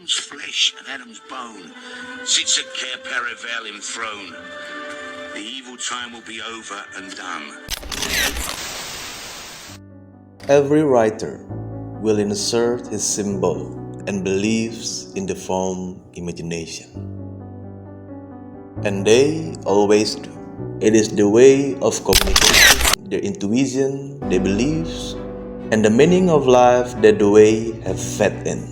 Adam's flesh and Adam's bone sits a Cair Paravel enthroned. The evil time will be over and done. Every writer will insert his symbol and beliefs in the form imagination. And they always do. It is the way of communication, their intuition, their beliefs, and the meaning of life that the way have fed in.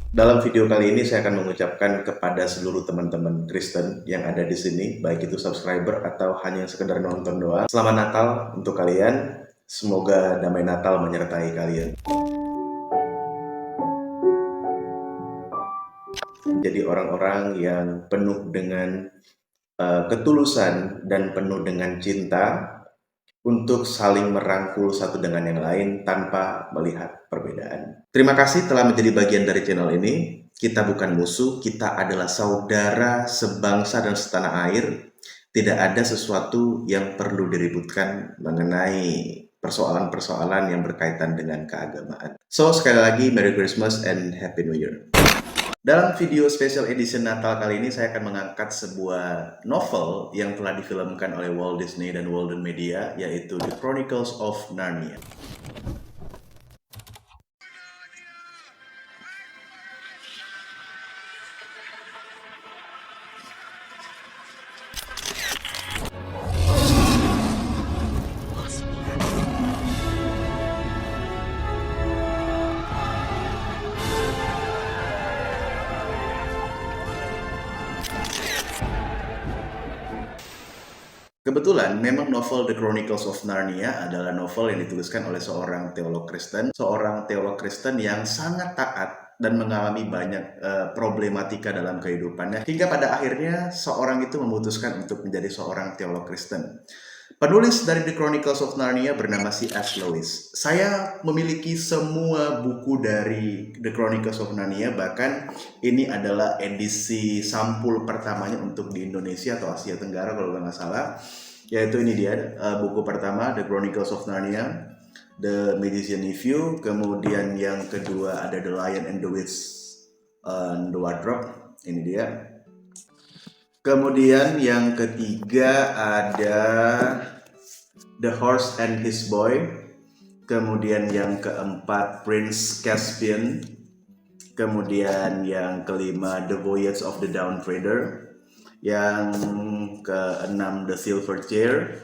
Dalam video kali ini saya akan mengucapkan kepada seluruh teman-teman Kristen yang ada di sini, baik itu subscriber atau hanya sekedar nonton doang. Selamat Natal untuk kalian. Semoga damai Natal menyertai kalian. Jadi orang-orang yang penuh dengan ketulusan dan penuh dengan cinta untuk saling merangkul satu dengan yang lain tanpa melihat perbedaan. Terima kasih telah menjadi bagian dari channel ini. Kita bukan musuh, kita adalah saudara sebangsa dan setanah air. Tidak ada sesuatu yang perlu diributkan mengenai persoalan-persoalan yang berkaitan dengan keagamaan. So, sekali lagi, Merry Christmas and Happy New Year. Dalam video special edition Natal kali ini saya akan mengangkat sebuah novel yang telah difilmkan oleh Walt Disney dan Walden Media, yaitu The Chronicles of Narnia. Kebetulan memang novel The Chronicles of Narnia adalah novel yang dituliskan oleh seorang teolog Kristen yang sangat taat dan mengalami banyak problematika dalam kehidupannya, hingga pada akhirnya seorang itu memutuskan untuk menjadi seorang teolog Kristen. Penulis dari The Chronicles of Narnia bernama C.S. Lewis. Saya memiliki semua buku dari The Chronicles of Narnia, bahkan ini adalah edisi sampul pertamanya untuk di Indonesia atau Asia Tenggara kalau nggak salah. Yaitu ini dia, buku pertama The Chronicles of Narnia, The Magician Nephew. Kemudian yang kedua ada The Lion and the Witch and the Wardrobe, ini dia. Kemudian yang ketiga ada The Horse and His Boy. Kemudian yang keempat Prince Caspian. Kemudian yang kelima The Voyage of the Dawn Treader. Yang keenam The Silver Chair.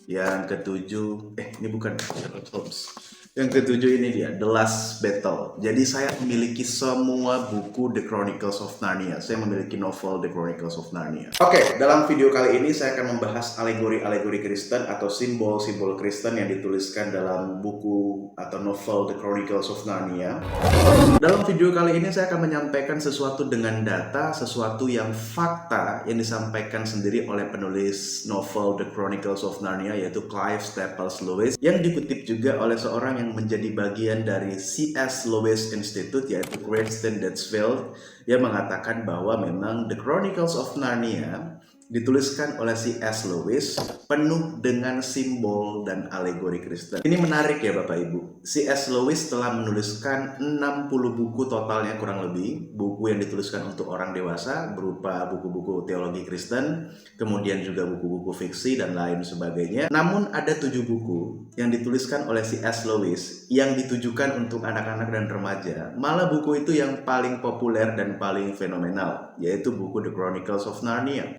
Yang ketujuh ini bukan Sherlock Holmes. Yang ketujuh ini dia, The Last Battle. Jadi saya memiliki semua buku The Chronicles of Narnia. Saya memiliki novel The Chronicles of Narnia. Oke, dalam video kali ini saya akan membahas alegori-alegori Kristen atau simbol-simbol Kristen yang dituliskan dalam buku atau novel The Chronicles of Narnia. Dalam video kali ini saya akan menyampaikan sesuatu dengan data, sesuatu yang fakta yang disampaikan sendiri oleh penulis novel The Chronicles of Narnia, yaitu Clive Staples Lewis, yang dikutip juga oleh seorang yang menjadi bagian dari C.S. Lewis Institute, yaitu Kristen Detsfield, yang mengatakan bahwa memang The Chronicles of Narnia dituliskan oleh C.S. Lewis penuh dengan simbol dan alegori Kristen. Ini menarik ya Bapak Ibu. C.S. Lewis telah menuliskan 60 buku totalnya kurang lebih, buku yang dituliskan untuk orang dewasa berupa buku-buku teologi Kristen, kemudian juga buku-buku fiksi dan lain sebagainya. Namun ada 7 buku yang dituliskan oleh C.S. Lewis yang ditujukan untuk anak-anak dan remaja. Malah buku itu yang paling populer dan paling fenomenal, yaitu buku The Chronicles of Narnia.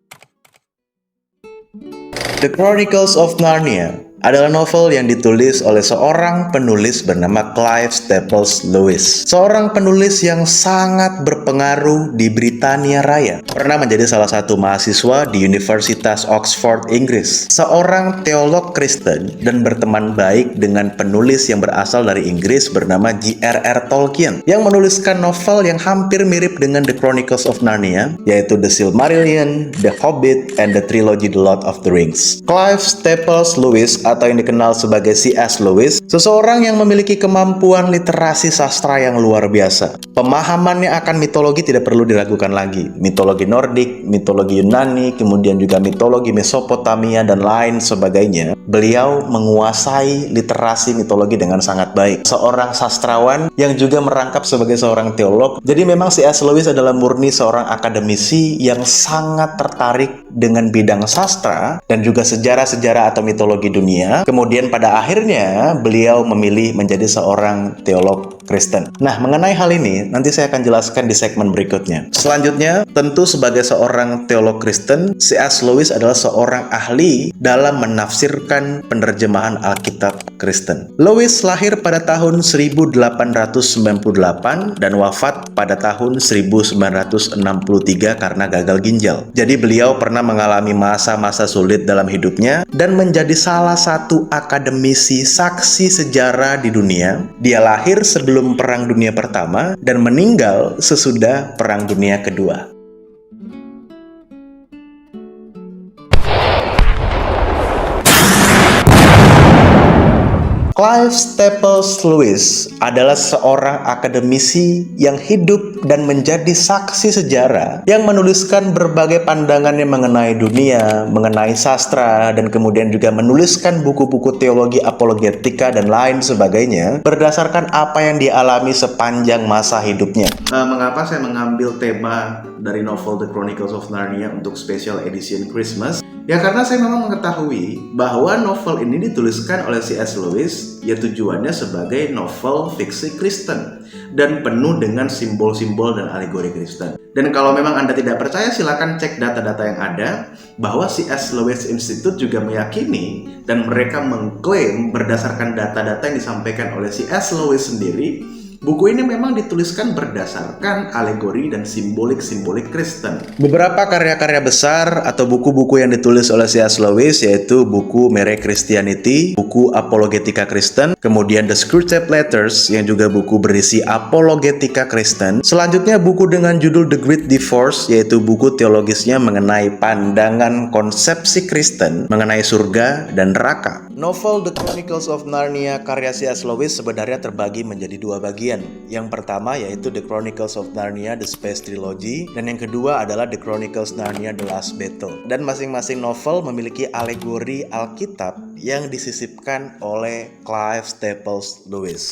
The Chronicles of Narnia adalah novel yang ditulis oleh seorang penulis bernama Clive Staples Lewis. Seorang penulis yang sangat berpengaruh di Britania Raya. Pernah menjadi salah satu mahasiswa di Universitas Oxford, Inggris. Seorang teolog Kristen dan berteman baik dengan penulis yang berasal dari Inggris bernama J.R.R. Tolkien, yang menuliskan novel yang hampir mirip dengan The Chronicles of Narnia, yaitu The Silmarillion, The Hobbit, and the trilogy The Lord of the Rings. Clive Staples Lewis atau yang dikenal sebagai C.S. Lewis, seseorang yang memiliki kemampuan literasi sastra yang luar biasa. Pemahamannya akan mitologi tidak perlu diragukan lagi. Mitologi Nordik, mitologi Yunani, kemudian juga mitologi Mesopotamia dan lain sebagainya. Beliau menguasai literasi mitologi dengan sangat baik. Seorang sastrawan yang juga merangkap sebagai seorang teolog. Jadi memang C.S. Lewis adalah murni seorang akademisi yang sangat tertarik dengan bidang sastra dan juga sejarah-sejarah atau mitologi dunia. Kemudian pada akhirnya beliau memilih menjadi seorang teolog Kristen. Nah, mengenai hal ini nanti saya akan jelaskan di segmen berikutnya. Selanjutnya, tentu sebagai seorang teolog Kristen, C.S. Lewis adalah seorang ahli dalam menafsirkan penerjemahan Alkitab Kristen. Lewis lahir pada tahun 1898 dan wafat pada tahun 1963 karena gagal ginjal. Jadi beliau pernah mengalami masa-masa sulit dalam hidupnya dan menjadi salah satu akademisi saksi sejarah di dunia. Dia lahir sebelum Perang Dunia Pertama dan meninggal sesudah Perang Dunia Kedua. Clive Staples Lewis adalah seorang akademisi yang hidup dan menjadi saksi sejarah yang menuliskan berbagai pandangannya mengenai dunia, mengenai sastra, dan kemudian juga menuliskan buku-buku teologi apologetika dan lain sebagainya berdasarkan apa yang dialami sepanjang masa hidupnya. Mengapa saya mengambil tema dari novel The Chronicles of Narnia untuk special edition Christmas? Ya karena saya memang mengetahui bahwa novel ini dituliskan oleh C.S. Lewis, ya tujuannya sebagai novel fiksi Kristen dan penuh dengan simbol-simbol dan alegori Kristen. Dan kalau memang Anda tidak percaya, silakan cek data-data yang ada bahwa C.S. Lewis Institute juga meyakini dan mereka mengklaim berdasarkan data-data yang disampaikan oleh C.S. Lewis sendiri, buku ini memang dituliskan berdasarkan alegori dan simbolik-simbolik Kristen. Beberapa karya-karya besar atau buku-buku yang ditulis oleh C.S. Lewis yaitu buku Mere Christianity, buku Apologetika Kristen, kemudian The Screwtape Letters yang juga buku berisi apologetika Kristen. Selanjutnya buku dengan judul The Great Divorce yaitu buku teologisnya mengenai pandangan konsepsi Kristen mengenai surga dan neraka. Novel The Chronicles of Narnia karya C.S. Lewis sebenarnya terbagi menjadi dua bagian. Yang pertama yaitu The Chronicles of Narnia The Space Trilogy dan yang kedua adalah The Chronicles Narnia The Last Battle. Dan masing-masing novel memiliki alegori Alkitab yang disisipkan oleh Clive Staples Lewis.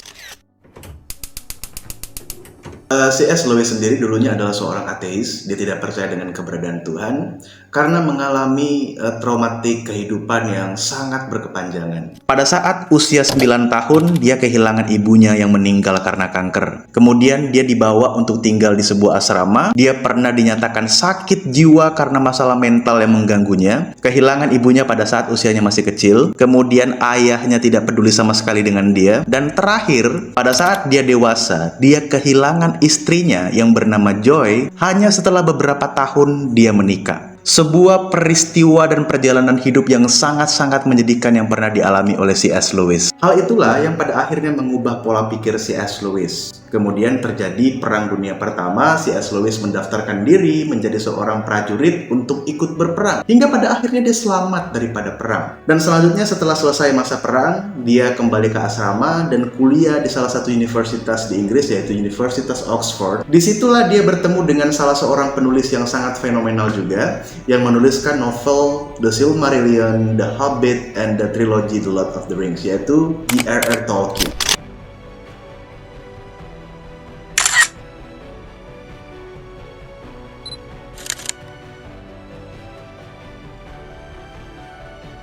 C.S. Lewis sendiri dulunya adalah seorang ateis. Dia tidak percaya dengan keberadaan Tuhan karena mengalami traumatik kehidupan yang sangat berkepanjangan. Pada saat usia 9 tahun, dia kehilangan ibunya yang meninggal karena kanker. Kemudian dia dibawa untuk tinggal di sebuah asrama. Dia pernah dinyatakan sakit jiwa karena masalah mental yang mengganggunya. Kehilangan ibunya pada saat usianya masih kecil. Kemudian ayahnya tidak peduli sama sekali dengan dia. Dan terakhir, pada saat dia dewasa, dia kehilangan istrinya yang bernama Joy hanya setelah beberapa tahun dia menikah. Sebuah peristiwa dan perjalanan hidup yang sangat-sangat menyedihkan yang pernah dialami oleh C.S. Lewis. Hal itulah yang pada akhirnya mengubah pola pikir C.S. Lewis. Kemudian terjadi Perang Dunia Pertama, C.S. Lewis mendaftarkan diri menjadi seorang prajurit untuk ikut berperang. Hingga pada akhirnya dia selamat daripada perang. Dan selanjutnya setelah selesai masa perang, dia kembali ke asrama dan kuliah di salah satu universitas di Inggris yaitu Universitas Oxford. Disitulah dia bertemu dengan salah seorang penulis yang sangat fenomenal juga, yang menuliskan novel The Silmarillion, The Hobbit, and the Trilogy The Lord of the Rings, yaitu J.R.R. Tolkien.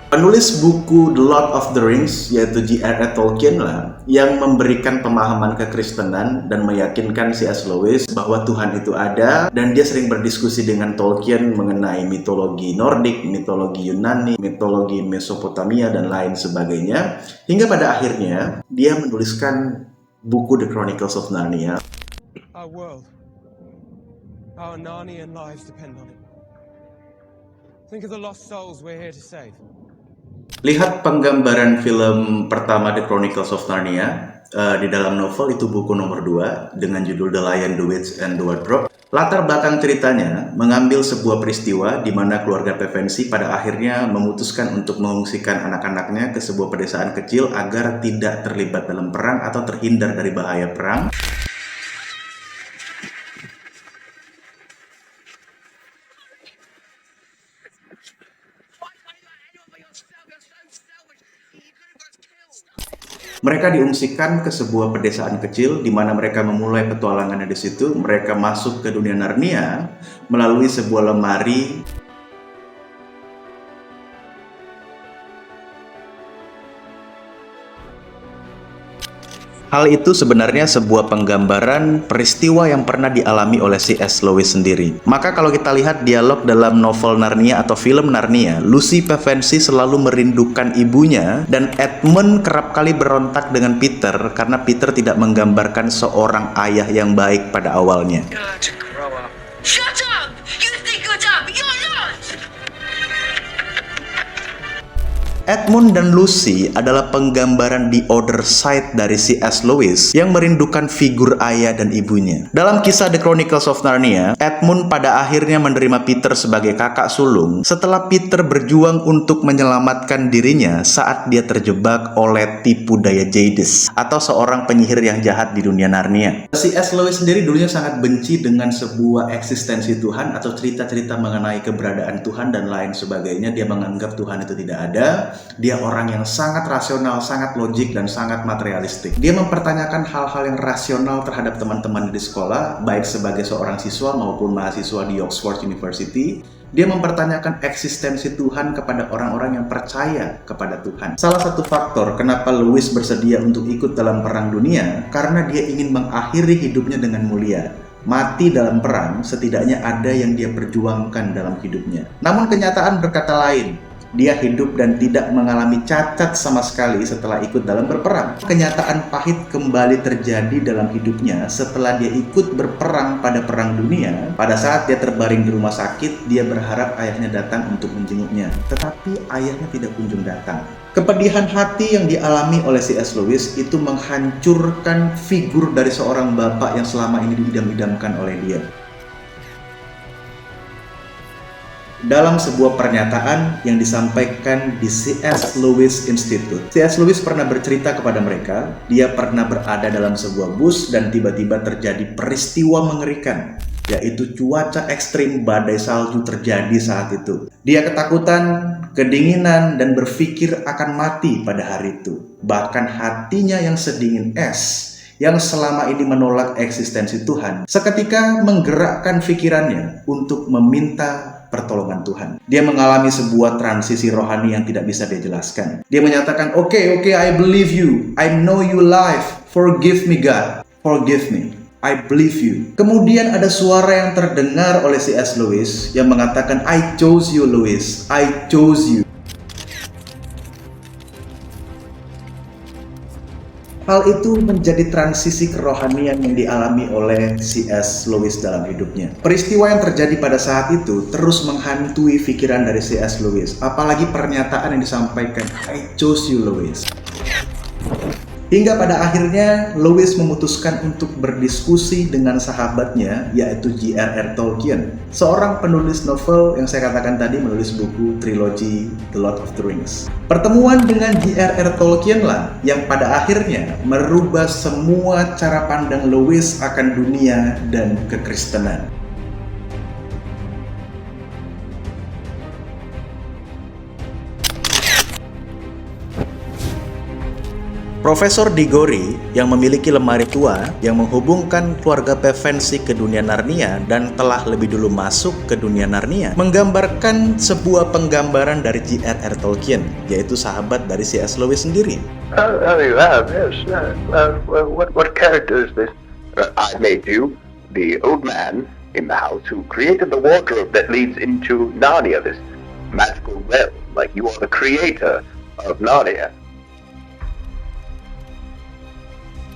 Penulis buku The Lord of the Rings yaitu J.R.R. Tolkien lah yang memberikan pemahaman kekristenan dan meyakinkan C.S. Lewis bahwa Tuhan itu ada, dan dia sering berdiskusi dengan Tolkien mengenai mitologi Nordik, mitologi Yunani, mitologi Mesopotamia dan lain sebagainya, hingga pada akhirnya dia menuliskan buku The Chronicles of Narnia. Our world, our Narnian lives depend on it. Think of the lost souls we're here to save. Lihat penggambaran film pertama The Chronicles of Narnia. di dalam novel itu buku nomor 2 dengan judul The Lion, the Witch, and the Wardrobe. Latar belakang ceritanya mengambil sebuah peristiwa di mana keluarga Pevensie pada akhirnya memutuskan untuk mengungsikan anak-anaknya ke sebuah pedesaan kecil agar tidak terlibat dalam perang atau terhindar dari bahaya perang. Mereka diungsikan ke sebuah pedesaan kecil di mana mereka memulai petualangannya di situ. Mereka masuk ke dunia Narnia melalui sebuah lemari. Hal itu sebenarnya sebuah penggambaran peristiwa yang pernah dialami oleh C.S. Lewis sendiri. Maka kalau kita lihat dialog dalam novel Narnia atau film Narnia, Lucy Pevensie selalu merindukan ibunya dan Edmund kerap kali berontak dengan Peter karena Peter tidak menggambarkan seorang ayah yang baik pada awalnya. Shut up! You think you're dumb? You're not! Edmund dan Lucy adalah penggambaran the other side dari C.S. Lewis yang merindukan figur ayah dan ibunya. Dalam kisah The Chronicles of Narnia, Edmund pada akhirnya menerima Peter sebagai kakak sulung setelah Peter berjuang untuk menyelamatkan dirinya saat dia terjebak oleh tipu daya Jadis atau seorang penyihir yang jahat di dunia Narnia. C.S. Lewis sendiri dulunya sangat benci dengan sebuah eksistensi Tuhan atau cerita-cerita mengenai keberadaan Tuhan dan lain sebagainya. Dia menganggap Tuhan itu tidak ada. Dia orang yang sangat rasional, sangat logik, dan sangat materialistik. Dia mempertanyakan hal-hal yang rasional terhadap teman-teman di sekolah, baik sebagai seorang siswa maupun mahasiswa di Oxford University. Dia mempertanyakan eksistensi Tuhan kepada orang-orang yang percaya kepada Tuhan. Salah satu faktor kenapa Lewis bersedia untuk ikut dalam perang dunia, karena dia ingin mengakhiri hidupnya dengan mulia. Mati dalam perang, setidaknya ada yang dia perjuangkan dalam hidupnya. Namun kenyataan berkata lain. Dia hidup dan tidak mengalami cacat sama sekali setelah ikut dalam berperang. Kenyataan pahit kembali terjadi dalam hidupnya setelah dia ikut berperang pada perang dunia. Pada saat dia terbaring di rumah sakit, dia berharap ayahnya datang untuk menjenguknya. Tetapi ayahnya tidak kunjung datang. Kepedihan hati yang dialami oleh C.S. Lewis itu menghancurkan figur dari seorang bapak yang selama ini diidam-idamkan oleh dia. Dalam sebuah pernyataan yang disampaikan di C.S. Lewis Institute, C.S. Lewis pernah bercerita kepada mereka, dia pernah berada dalam sebuah bus dan tiba-tiba terjadi peristiwa mengerikan, yaitu cuaca ekstrim badai salju terjadi saat itu. Dia ketakutan, kedinginan, dan berpikir akan mati pada hari itu. Bahkan hatinya yang sedingin es, yang selama ini menolak eksistensi Tuhan, seketika menggerakkan pikirannya untuk meminta pertolongan Tuhan. Dia mengalami sebuah transisi rohani yang tidak bisa dia jelaskan. Dia menyatakan, okay, I believe you. I know you live. Forgive me, God. Forgive me. I believe you. Kemudian ada suara yang terdengar oleh C.S. Lewis yang mengatakan, I chose you, Lewis. I chose you. Hal itu menjadi transisi kerohanian yang dialami oleh C.S. Lewis dalam hidupnya. Peristiwa yang terjadi pada saat itu terus menghantui pikiran dari C.S. Lewis. Apalagi pernyataan yang disampaikan, I chose you, Lewis. Hingga pada akhirnya Lewis memutuskan untuk berdiskusi dengan sahabatnya, yaitu J.R.R. Tolkien, seorang penulis novel yang saya katakan tadi menulis buku trilogi The Lord of the Rings. Pertemuan dengan J.R.R. Tolkien lah yang pada akhirnya merubah semua cara pandang Lewis akan dunia dan kekristenan. Profesor Diggory yang memiliki lemari tua yang menghubungkan keluarga Pevensie ke dunia Narnia dan telah lebih dulu masuk ke dunia Narnia, menggambarkan sebuah penggambaran dari J.R.R. Tolkien, yaitu sahabat dari C.S. Lewis sendiri. You have, yes. What character is this? I made you the old man in the house who created the wardrobe that leads into Narnia, this magical realm. Like you are the creator of Narnia.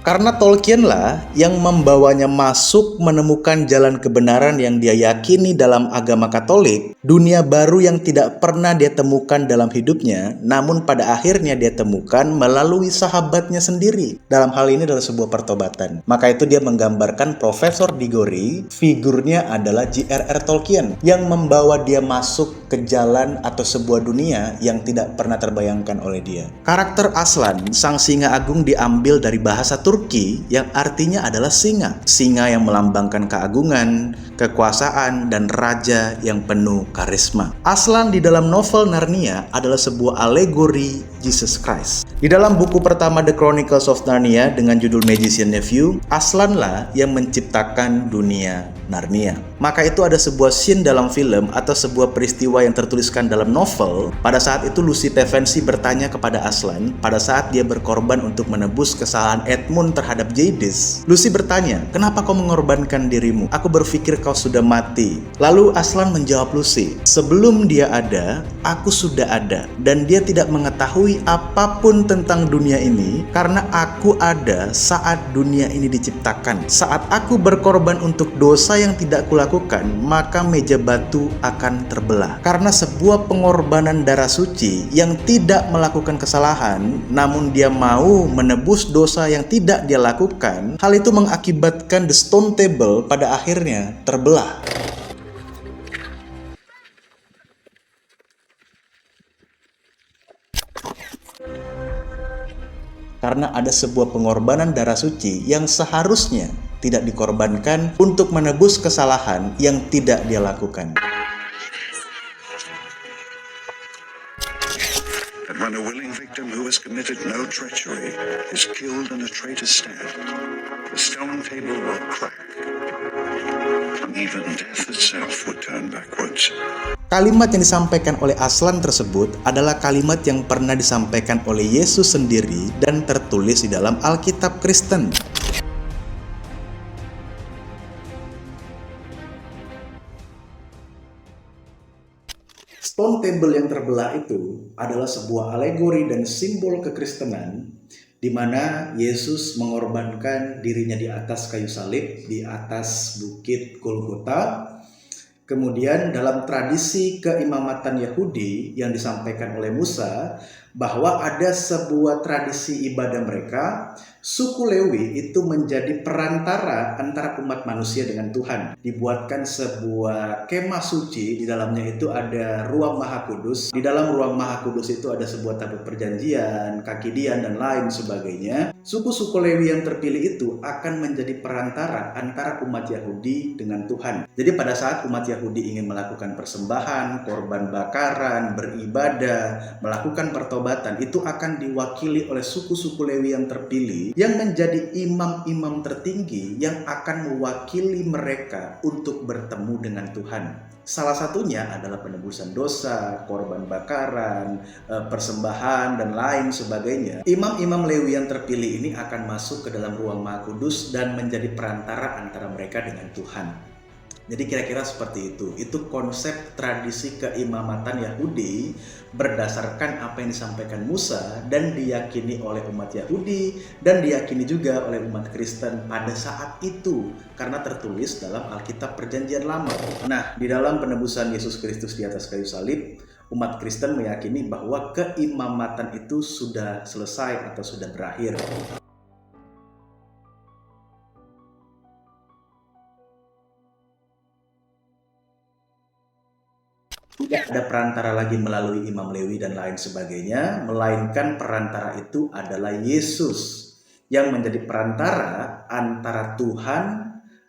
Karena Tolkien lah yang membawanya masuk menemukan jalan kebenaran yang dia yakini dalam agama Katolik, dunia baru yang tidak pernah dia temukan dalam hidupnya, namun pada akhirnya dia temukan melalui sahabatnya sendiri. Dalam hal ini adalah sebuah pertobatan. Maka itu dia menggambarkan Profesor Diggory, figurnya adalah J.R.R. Tolkien, yang membawa dia masuk ke jalan atau sebuah dunia yang tidak pernah terbayangkan oleh dia. Karakter Aslan, sang singa agung, diambil dari bahasa Turki yang artinya adalah singa. Singa yang melambangkan keagungan, kekuasaan, dan raja yang penuh karisma. Aslan di dalam novel Narnia adalah sebuah alegori Jesus Christ. Di dalam buku pertama The Chronicles of Narnia dengan judul Magician Nephew, Aslan lah yang menciptakan dunia Narnia. Maka itu ada sebuah scene dalam film atau sebuah peristiwa yang tertuliskan dalam novel. Pada saat itu Lucy Pevensie bertanya kepada Aslan pada saat dia berkorban untuk menebus kesalahan Edmund terhadap Jadis. Lucy bertanya, "Kenapa kau mengorbankan dirimu? Aku berpikir kau sudah mati." Lalu Aslan menjawab Lucy, "Sebelum dia ada, aku sudah ada. Dan dia tidak mengetahui apapun tentang dunia ini karena aku ada saat dunia ini diciptakan. Saat aku berkorban untuk dosa yang tidak kulakukan, maka meja batu akan terbelah. Karena sebuah pengorbanan darah suci yang tidak melakukan kesalahan, namun dia mau menebus dosa yang tidak dia lakukan, hal itu mengakibatkan the stone table pada akhirnya terbelah." Karena ada sebuah pengorbanan darah suci yang seharusnya tidak dikorbankan untuk menebus kesalahan yang tidak dia lakukan. And when a willing victim who has committed no treachery is killed in a traitor's stead, the stone table will crack, and even death itself would turn backwards. Kalimat yang disampaikan oleh Aslan tersebut adalah kalimat yang pernah disampaikan oleh Yesus sendiri dan tertulis di dalam Alkitab Kristen. Stone table yang terbelah itu adalah sebuah alegori dan simbol kekristenan di mana Yesus mengorbankan dirinya di atas kayu salib, di atas bukit Golgota. Kemudian dalam tradisi keimamatan Yahudi yang disampaikan oleh Musa, bahwa ada sebuah tradisi ibadah mereka, suku Lewi itu menjadi perantara antara umat manusia dengan Tuhan. Dibuatkan sebuah kemah suci, di dalamnya itu ada ruang Maha Kudus. Di dalam ruang Maha Kudus itu ada sebuah tabut perjanjian, kaki dian, dan lain sebagainya. Suku-suku Lewi yang terpilih itu akan menjadi perantara antara umat Yahudi dengan Tuhan. Jadi pada saat umat Yahudi ingin melakukan persembahan, korban bakaran, beribadah, melakukan pertobatan, itu akan diwakili oleh suku-suku Lewi yang terpilih yang menjadi imam-imam tertinggi yang akan mewakili mereka untuk bertemu dengan Tuhan. Salah satunya adalah penebusan dosa, korban bakaran, persembahan, dan lain sebagainya. Imam-imam Lewi yang terpilih ini akan masuk ke dalam ruang Maha Kudus dan menjadi perantara antara mereka dengan Tuhan. Jadi kira-kira seperti itu. Itu konsep tradisi keimamatan Yahudi berdasarkan apa yang disampaikan Musa dan diyakini oleh umat Yahudi dan diyakini juga oleh umat Kristen pada saat itu karena tertulis dalam Alkitab Perjanjian Lama. Nah, di dalam penebusan Yesus Kristus di atas kayu salib, umat Kristen meyakini bahwa keimamatan itu sudah selesai atau sudah berakhir. Tidak ada perantara lagi melalui Imam Lewi dan lain sebagainya, melainkan perantara itu adalah Yesus yang menjadi perantara antara Tuhan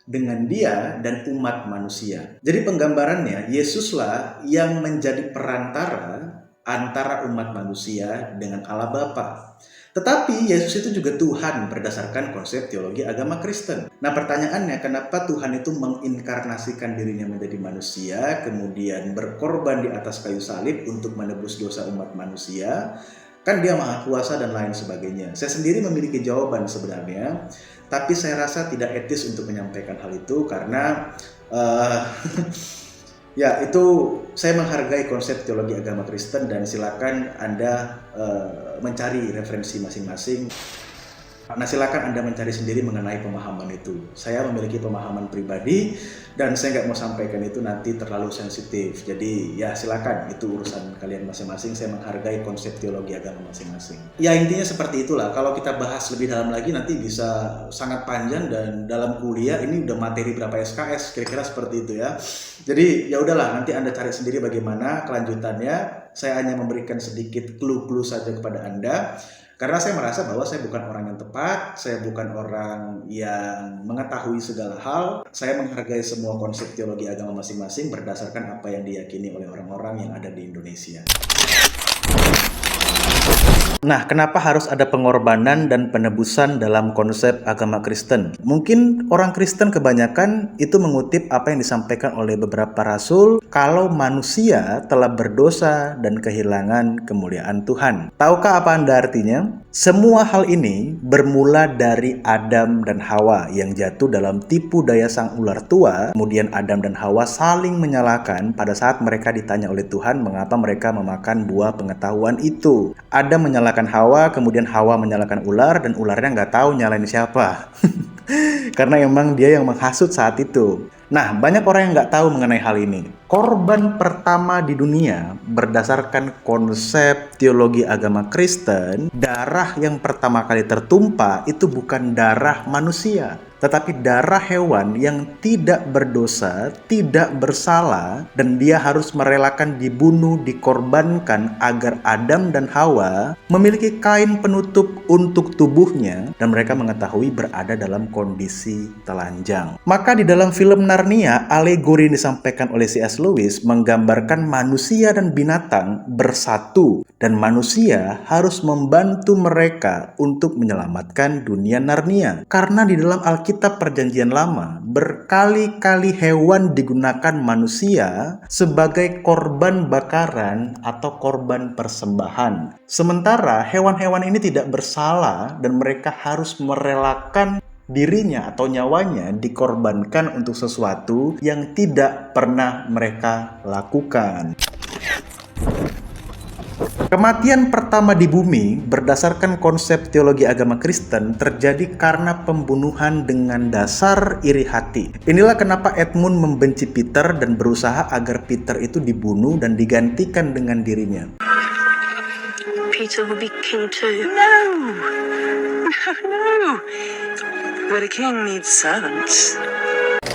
dengan dia dan umat manusia. Jadi penggambarannya, Yesuslah yang menjadi perantara antara umat manusia dengan Allah Bapa. Tetapi Yesus itu juga Tuhan berdasarkan konsep teologi agama Kristen. Nah, pertanyaannya, kenapa Tuhan itu menginkarnasikan dirinya menjadi manusia, kemudian berkorban di atas kayu salib untuk menebus dosa umat manusia? Kan dia maha kuasa dan lain sebagainya. Saya sendiri memiliki jawaban sebenarnya, tapi saya rasa tidak etis untuk menyampaikan hal itu karena ya, itu saya menghargai konsep teologi agama Kristen dan silakan Anda mencari referensi masing-masing. Nah, silakan Anda mencari sendiri mengenai pemahaman itu. Saya memiliki pemahaman pribadi dan saya nggak mau sampaikan itu nanti terlalu sensitif. Jadi ya silakan, itu urusan kalian masing-masing. Saya menghargai konsep teologi agama masing-masing. Ya intinya seperti itulah. Kalau kita bahas lebih dalam lagi nanti bisa sangat panjang, dan dalam kuliah ini udah materi berapa SKS, kira-kira seperti itu ya. Jadi ya udahlah, nanti Anda cari sendiri bagaimana kelanjutannya. Saya hanya memberikan sedikit clue-clue saja kepada Anda. Karena saya merasa bahwa saya bukan orang yang tepat, saya bukan orang yang mengetahui segala hal. Saya menghargai semua konsep teologi agama masing-masing berdasarkan apa yang diyakini oleh orang-orang yang ada di Indonesia. Nah, kenapa harus ada pengorbanan dan penebusan dalam konsep agama Kristen? Mungkin orang Kristen kebanyakan itu mengutip apa yang disampaikan oleh beberapa rasul kalau manusia telah berdosa dan kehilangan kemuliaan Tuhan. Tahukah apa Anda artinya? Semua hal ini bermula dari Adam dan Hawa yang jatuh dalam tipu daya sang ular tua. Kemudian Adam dan Hawa saling menyalahkan pada saat mereka ditanya oleh Tuhan mengapa mereka memakan buah pengetahuan itu. Adam menyalahkan Hawa, kemudian Hawa menyalahkan ular, dan ularnya nggak tahu nyalain siapa. Karena emang dia yang menghasut saat itu. Nah, banyak orang yang nggak tahu mengenai hal ini. Korban pertama di dunia berdasarkan konsep teologi agama Kristen, darah yang pertama kali tertumpah itu bukan darah manusia, tetapi darah hewan yang tidak berdosa, tidak bersalah, dan dia harus merelakan dibunuh, dikorbankan agar Adam dan Hawa memiliki kain penutup untuk tubuhnya dan mereka mengetahui berada dalam kondisi telanjang. Maka di dalam film Narnia, alegori yang disampaikan oleh C.S. Lewis menggambarkan manusia dan binatang bersatu dan manusia harus membantu mereka untuk menyelamatkan dunia Narnia. Karena di dalam Alkitab Perjanjian Lama, berkali-kali hewan digunakan manusia sebagai korban bakaran atau korban persembahan. Sementara hewan-hewan ini tidak bersalah dan mereka harus merelakan dirinya atau nyawanya dikorbankan untuk sesuatu yang tidak pernah mereka lakukan. Kematian pertama di bumi berdasarkan konsep teologi agama Kristen terjadi karena pembunuhan dengan dasar iri hati. Inilah kenapa Edmund membenci Peter dan berusaha agar Peter itu dibunuh dan digantikan dengan dirinya. Peter will be king too. No! No! But a king needs servants.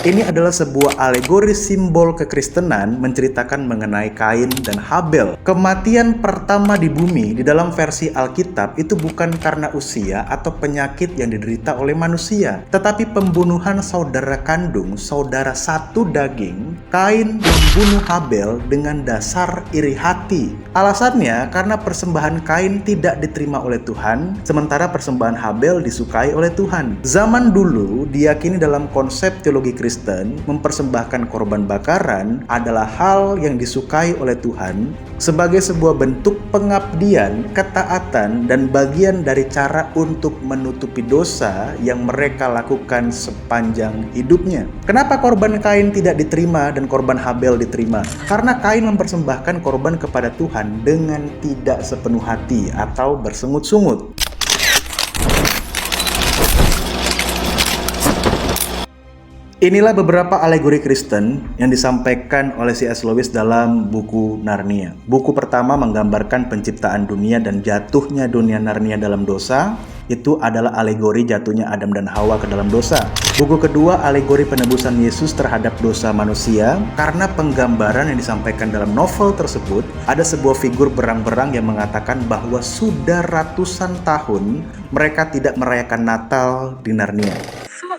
Ini adalah sebuah alegori simbol kekristenan menceritakan mengenai Kain dan Habel. Kematian pertama di bumi di dalam versi Alkitab itu bukan karena usia atau penyakit yang diderita oleh manusia, tetapi pembunuhan saudara kandung, saudara satu daging. Kain membunuh Habel dengan dasar iri hati. Alasannya karena persembahan Kain tidak diterima oleh Tuhan, sementara persembahan Habel disukai oleh Tuhan. Zaman dulu diyakini dalam konsep teologi Kristen, mempersembahkan korban bakaran adalah hal yang disukai oleh Tuhan sebagai sebuah bentuk pengabdian, ketaatan, dan bagian dari cara untuk menutupi dosa yang mereka lakukan sepanjang hidupnya. Kenapa korban Kain tidak diterima dan korban Habel diterima? Karena Kain mempersembahkan korban kepada Tuhan dengan tidak sepenuh hati atau bersungut-sungut. Inilah beberapa alegori Kristen yang disampaikan oleh C.S. Lewis dalam buku Narnia. Buku pertama menggambarkan penciptaan dunia dan jatuhnya dunia Narnia dalam dosa. Itu adalah alegori jatuhnya Adam dan Hawa ke dalam dosa. Buku kedua, alegori penebusan Yesus terhadap dosa manusia. Karena penggambaran yang disampaikan dalam novel tersebut, ada sebuah figur berang-berang yang mengatakan bahwa sudah ratusan tahun mereka tidak merayakan Natal di Narnia.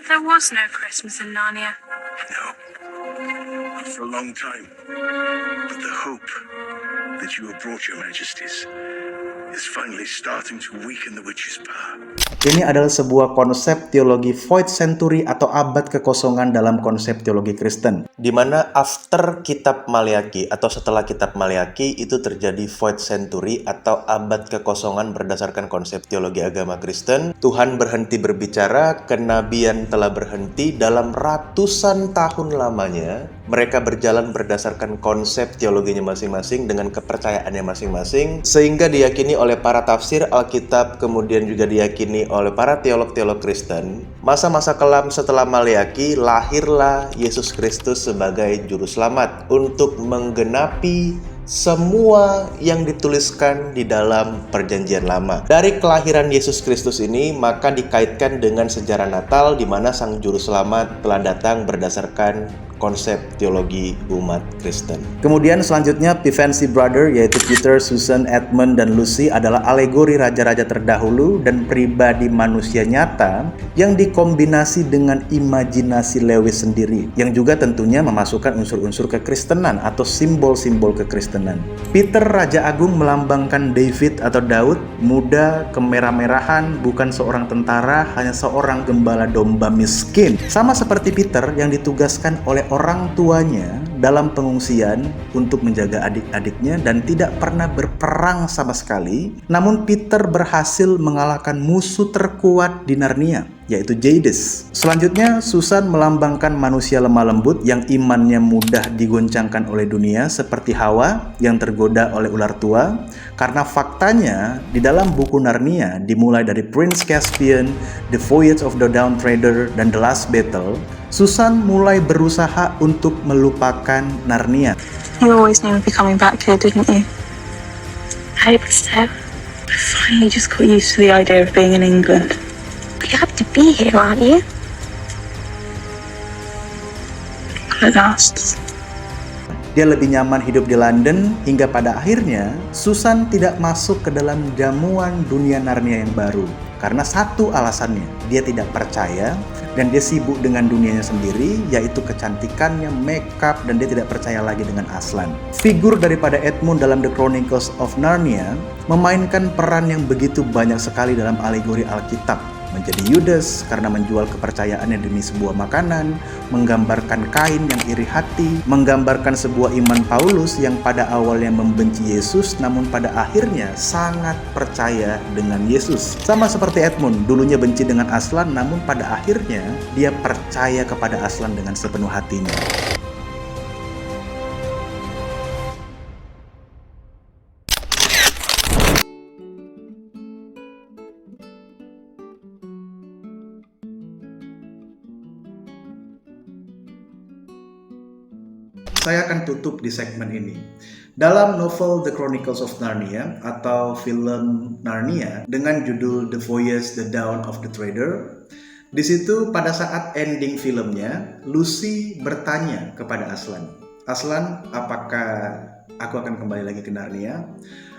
There was no Christmas in Narnia. No, not for a long time. But the hope that you have brought, Your Majesties, is finally starting to weaken the witch's power. Ini adalah sebuah konsep teologi void century atau abad kekosongan dalam konsep teologi Kristen, di mana after kitab Maleakhi atau setelah kitab Maleakhi itu terjadi void century atau abad kekosongan berdasarkan konsep teologi agama Kristen. Tuhan berhenti berbicara, kenabian telah berhenti dalam ratusan tahun lamanya, mereka berjalan berdasarkan konsep teologinya masing-masing dengan kepercayaannya masing-masing, sehingga diyakini oleh para tafsir Alkitab, kemudian juga diyakini oleh para teolog-teolog Kristen. Masa-masa kelam setelah Maleaki, lahirlah Yesus Kristus sebagai juru selamat untuk menggenapi semua yang dituliskan di dalam Perjanjian Lama. Dari kelahiran Yesus Kristus ini, maka dikaitkan dengan sejarah Natal, di mana Sang Juru Selamat telah datang berdasarkan konsep teologi umat Kristen. Kemudian selanjutnya Pevensie Brother, yaitu Peter, Susan, Edmund, dan Lucy adalah alegori raja-raja terdahulu dan pribadi manusia nyata yang dikombinasi dengan imajinasi Lewis sendiri, yang juga tentunya memasukkan unsur-unsur kekristenan atau simbol-simbol kekristenan. Peter, Raja Agung, melambangkan David atau Daud, muda, kemerah-merahan, bukan seorang tentara, hanya seorang gembala domba miskin. Sama seperti Peter yang ditugaskan oleh orang tuanya dalam pengungsian untuk menjaga adik-adiknya dan tidak pernah berperang sama sekali. Namun Peter berhasil mengalahkan musuh terkuat di Narnia, yaitu Jadis. Selanjutnya, Susan melambangkan manusia lemah lembut yang imannya mudah digoncangkan oleh dunia, seperti Hawa yang tergoda oleh ular tua. Karena faktanya, di dalam buku Narnia, dimulai dari Prince Caspian, The Voyage of the Dawn Treader, dan The Last Battle, Susan mulai berusaha untuk melupakan Narnia. You always knew I'd be coming back here, didn't you? I hope so. I finally just got used to the idea of being in England. You have to be here, aren't you? At last. Dia lebih nyaman hidup di London, hingga pada akhirnya Susan tidak masuk ke dalam jamuan dunia Narnia yang baru. Karena satu alasannya, dia tidak percaya dan dia sibuk dengan dunianya sendiri, yaitu kecantikannya, makeup, dan dia tidak percaya lagi dengan Aslan. Figur daripada Edmund dalam The Chronicles of Narnia memainkan peran yang begitu banyak sekali dalam alegori Alkitab. Menjadi Yudas karena menjual kepercayaannya demi sebuah makanan, menggambarkan Kain yang iri hati, menggambarkan sebuah iman Paulus yang pada awalnya membenci Yesus namun pada akhirnya sangat percaya dengan Yesus. Sama seperti Edmund, dulunya benci dengan Aslan namun pada akhirnya dia percaya kepada Aslan dengan sepenuh hatinya. Saya akan tutup di segmen ini. Dalam novel The Chronicles of Narnia atau film Narnia dengan judul The Voyage the Dawn of the Treader, di situ pada saat ending filmnya, Lucy bertanya kepada Aslan, "Aslan, apakah aku akan kembali lagi ke Narnia?"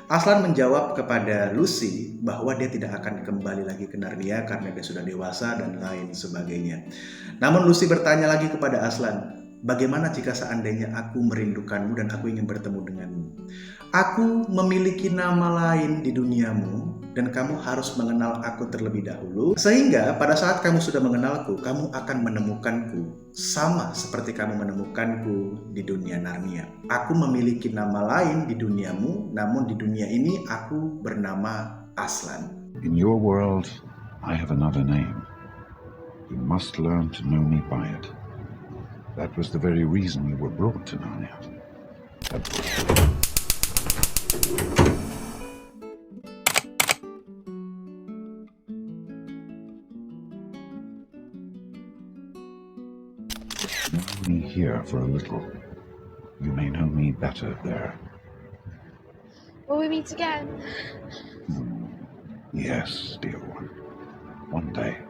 Aslan menjawab kepada Lucy bahwa dia tidak akan kembali lagi ke Narnia karena dia sudah dewasa dan lain sebagainya. Namun Lucy bertanya lagi kepada Aslan, "Bagaimana jika seandainya aku merindukanmu dan aku ingin bertemu denganmu? Aku memiliki nama lain di duniamu dan kamu harus mengenal aku terlebih dahulu. Sehingga pada saat kamu sudah mengenalku, kamu akan menemukanku sama seperti kamu menemukanku di dunia Narnia. Aku memiliki nama lain di duniamu, namun di dunia ini aku bernama Aslan." In your world, I have another name. You must learn to know me by it. That was the very reason you were brought to Narnia. Know me here for a little. You may know me better there. Will we meet again? Yes, dear one. One day.